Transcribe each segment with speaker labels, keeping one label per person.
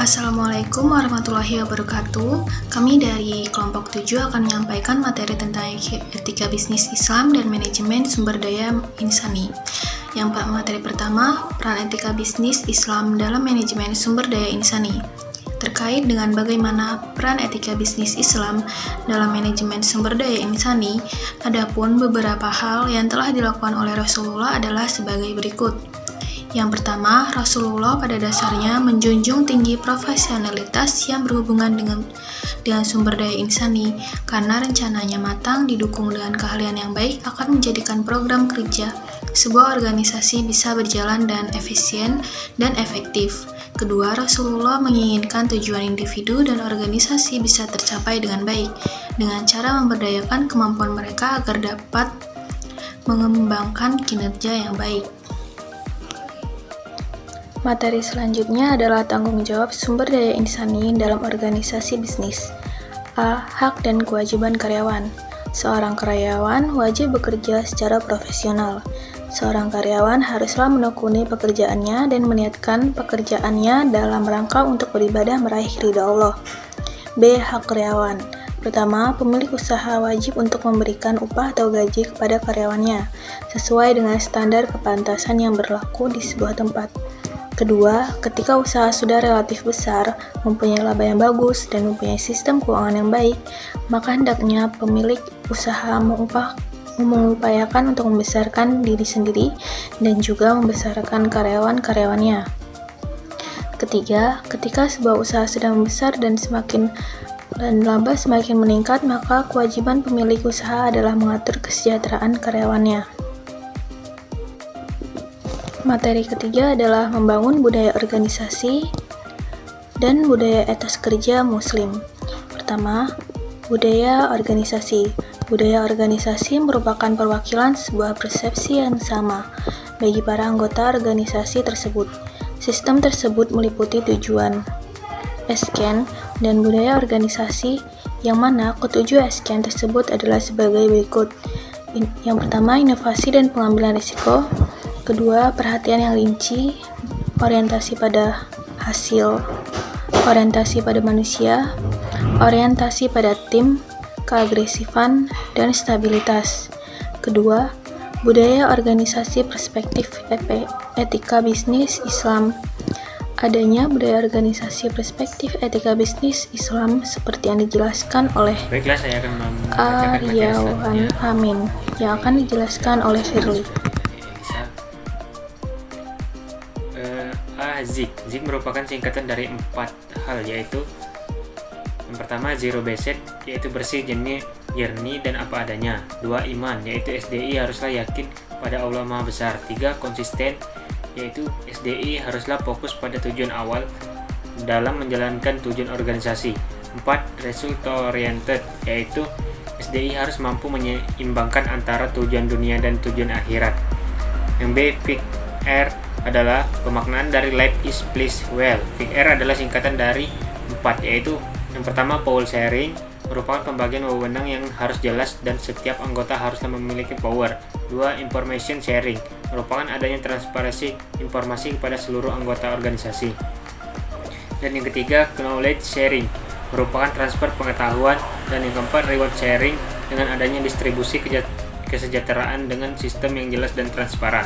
Speaker 1: Assalamualaikum warahmatullahi wabarakatuh. Kami dari kelompok 7 akan menyampaikan materi tentang etika bisnis Islam dan manajemen sumber daya insani. Yang materi pertama, peran etika bisnis Islam dalam manajemen sumber daya insani. Terkait dengan bagaimana peran etika bisnis Islam dalam manajemen sumber daya insani, adapun beberapa hal yang telah dilakukan oleh Rasulullah adalah sebagai berikut. Yang pertama, Rasulullah pada dasarnya menjunjung tinggi profesionalitas yang berhubungan dengan sumber daya insani, karena rencananya matang didukung dengan keahlian yang baik akan menjadikan program kerja sebuah organisasi bisa berjalan dan efisien dan efektif. Kedua, Rasulullah menginginkan tujuan individu dan organisasi bisa tercapai dengan baik, dengan cara memberdayakan kemampuan mereka agar dapat mengembangkan kinerja yang baik. Materi selanjutnya adalah tanggung jawab sumber daya insani dalam organisasi bisnis. A. Hak dan kewajiban karyawan. Seorang karyawan wajib bekerja secara profesional. Seorang karyawan haruslah menekuni pekerjaannya dan meniatkan pekerjaannya dalam rangka untuk beribadah meraih ridha Allah. B. Hak karyawan. Pertama, pemilik usaha wajib untuk memberikan upah atau gaji kepada karyawannya, sesuai dengan standar kepantasan yang berlaku di sebuah tempat. Kedua, ketika usaha sudah relatif besar, mempunyai laba yang bagus, dan mempunyai sistem keuangan yang baik, maka hendaknya pemilik usaha mengupayakan untuk membesarkan diri sendiri dan juga membesarkan karyawan-karyawannya. Ketiga, ketika sebuah usaha sudah membesar dan laba semakin meningkat, maka kewajiban pemilik usaha adalah mengatur kesejahteraan karyawannya. Materi ketiga adalah membangun budaya organisasi dan budaya etos kerja muslim. Pertama, budaya organisasi. Budaya organisasi merupakan perwakilan sebuah persepsi yang sama bagi para anggota organisasi tersebut. Sistem tersebut meliputi tujuan, esken, dan budaya organisasi, yang mana ketujuh esken tersebut adalah sebagai berikut. Yang pertama, inovasi dan pengambilan risiko. Kedua, perhatian yang rinci, orientasi pada hasil, orientasi pada manusia, orientasi pada tim, keagresifan, dan stabilitas. Kedua, budaya organisasi perspektif etika bisnis Islam. Adanya budaya organisasi perspektif etika bisnis Islam seperti yang dijelaskan oleh Aryawan Amin, yang akan dijelaskan oleh Firly.
Speaker 2: ZIG merupakan singkatan dari 4 hal, yaitu yang pertama zero based, yaitu bersih, jernih dan apa adanya. 2. Iman, yaitu SDI haruslah yakin pada Allah Maha Besar. 3. Konsisten, yaitu SDI haruslah fokus pada tujuan awal dalam menjalankan tujuan organisasi. 4. Result oriented, yaitu SDI harus mampu menyeimbangkan antara tujuan dunia dan tujuan akhirat. Yang B. FIC-R adalah pemaknaan dari Life is Please Well. FIC-R adalah singkatan dari 4, yaitu yang pertama power sharing, merupakan pembagian wewenang yang harus jelas dan setiap anggota haruslah memiliki power. 2. Information sharing, merupakan adanya transparansi informasi kepada seluruh anggota organisasi. Dan yang ketiga, knowledge sharing, merupakan transfer pengetahuan. Dan yang keempat, reward sharing, dengan adanya distribusi kesejahteraan dengan sistem yang jelas dan transparan.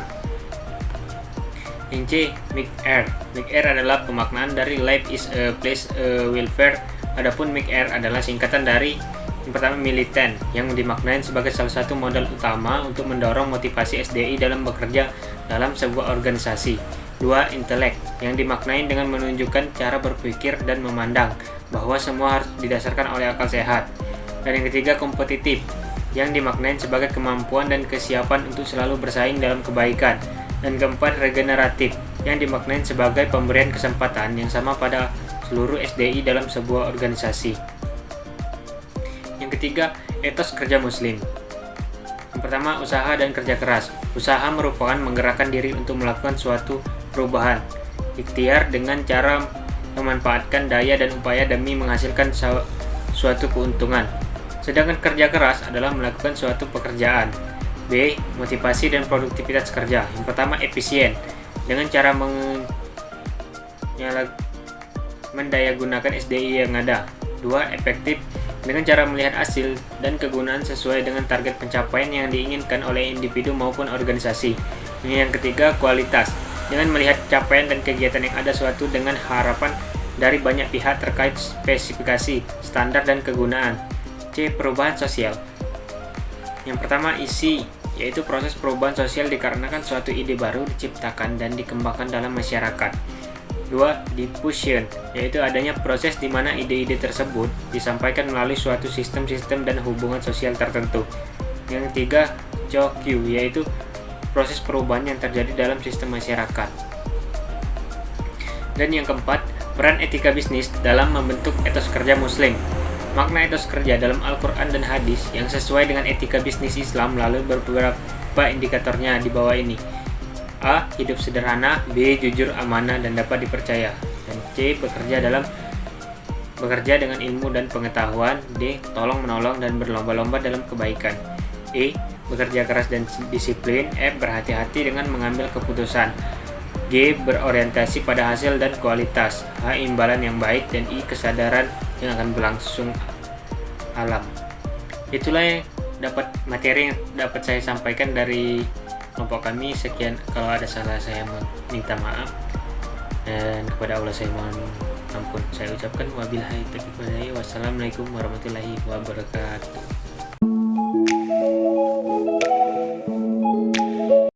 Speaker 2: Yang C, MIC-R. MIC-R adalah pemaknaan dari Life is a Place Welfare. Adapun MIC-R adalah singkatan dari yang pertama militan, yang dimaknai sebagai salah satu modal utama untuk mendorong motivasi SDI dalam bekerja dalam sebuah organisasi. 2. Intelek, yang dimaknai dengan menunjukkan cara berpikir dan memandang bahwa semua harus didasarkan oleh akal sehat. Dan yang ketiga, kompetitif, yang dimaknai sebagai kemampuan dan kesiapan untuk selalu bersaing dalam kebaikan. Dan keempat, regeneratif, yang dimaknai sebagai pemberian kesempatan yang sama pada seluruh SDI dalam sebuah organisasi. Yang ketiga, etos kerja muslim. Yang pertama, usaha dan kerja keras. Usaha merupakan menggerakkan diri untuk melakukan suatu perubahan, ikhtiar dengan cara memanfaatkan daya dan upaya demi menghasilkan suatu keuntungan. Sedangkan kerja keras adalah melakukan suatu pekerjaan. B. Motivasi dan produktivitas kerja. Yang pertama, efisien, dengan cara mendayagunakan SDI yang ada. 2. Efektif dengan cara melihat hasil dan kegunaan sesuai dengan target pencapaian yang diinginkan oleh individu maupun organisasi. Yang ketiga, kualitas dengan melihat capaian dan kegiatan yang ada suatu dengan harapan dari banyak pihak terkait spesifikasi, standar, dan kegunaan. C. Perubahan sosial. Yang pertama, isi, yaitu proses perubahan sosial dikarenakan suatu ide baru diciptakan dan dikembangkan dalam masyarakat. 2. Diffusion, yaitu adanya proses di mana ide-ide tersebut disampaikan melalui suatu sistem-sistem dan hubungan sosial tertentu. Yang ketiga, COQ, yaitu proses perubahan yang terjadi dalam sistem masyarakat. Dan yang keempat, peran etika bisnis dalam membentuk etos kerja Muslim. Makna etos kerja dalam Al-Quran dan hadis yang sesuai dengan etika bisnis Islam melalui beberapa indikatornya di bawah ini. A. Hidup sederhana. B. Jujur, amanah, dan dapat dipercaya. Dan C. Bekerja dengan ilmu dan pengetahuan. D. Tolong menolong dan berlomba-lomba dalam kebaikan. E. Bekerja keras dan disiplin. F. Berhati-hati dengan mengambil keputusan. G. Berorientasi pada hasil dan kualitas. H. Imbalan yang baik. Dan I. Kesadaran yang akan berlangsung alam. Itulah yang materi yang dapat saya sampaikan dari kelompok kami. Sekian, kalau ada salah saya minta maaf, dan kepada Allah saya mohon ampun. Saya ucapkan wabillahi taufiq wal hidayah. Wassalamualaikum warahmatullahi wabarakatuh.